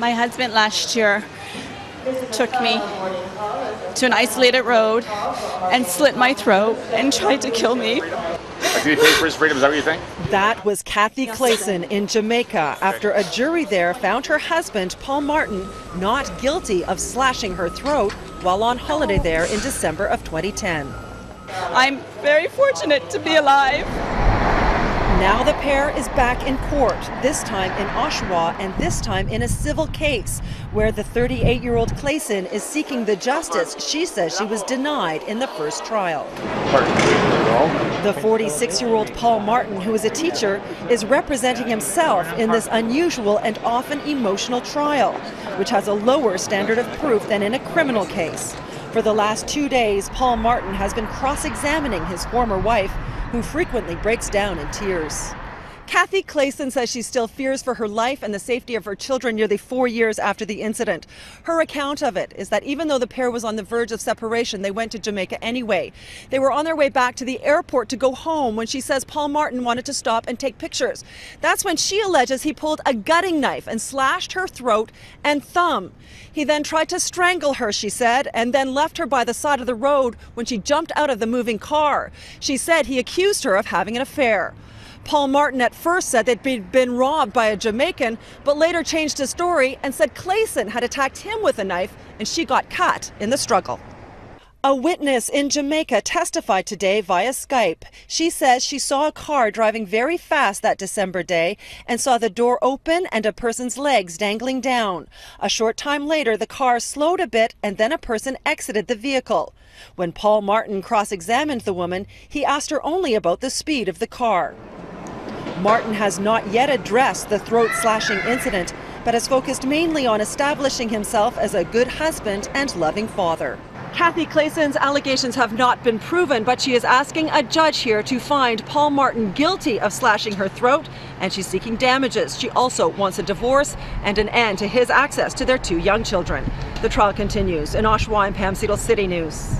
My husband last year took me to an isolated road and slit my throat and tried to kill me. Like, did he pay for his freedom? Is that what you think? That was Cathy Clayson in Jamaica after a jury there found her husband, Paul Martin, not guilty of slashing her throat while on holiday there in December of 2010. I'm very fortunate to be alive. Now the pair is back in court, this time in Oshawa and this time in a civil case where the 38-year-old Clayson is seeking the justice she says she was denied in the first trial. The 46-year-old Paul Martin, who is a teacher, is representing himself in this unusual and often emotional trial, which has a lower standard of proof than in a criminal case. For the last 2 days, Paul Martin has been cross-examining his former wife, who frequently breaks down in tears. Cathy Clayson says she still fears for her life and the safety of her children nearly 4 years after the incident. Her account of it is that even though the pair was on the verge of separation, they went to Jamaica anyway. They were on their way back to the airport to go home when she says Paul Martin wanted to stop and take pictures. That's when she alleges he pulled a gutting knife and slashed her throat and thumb. He then tried to strangle her, she said, and then left her by the side of the road when she jumped out of the moving car. She said he accused her of having an affair. Paul Martin at first said they'd been robbed by a Jamaican, but later changed his story and said Clayson had attacked him with a knife and she got cut in the struggle. A witness in Jamaica testified today via Skype. She says she saw a car driving very fast that December day and saw the door open and a person's legs dangling down. A short time later, the car slowed a bit and then a person exited the vehicle. When Paul Martin cross-examined the woman, he asked her only about the speed of the car. Martin has not yet addressed the throat-slashing incident, but has focused mainly on establishing himself as a good husband and loving father. Cathy Clayson's allegations have not been proven, but she is asking a judge here to find Paul Martin guilty of slashing her throat, and she's seeking damages. She also wants a divorce and an end to his access to their 2 young children. The trial continues. In Oshawa, I'm Pam Cedal, City News.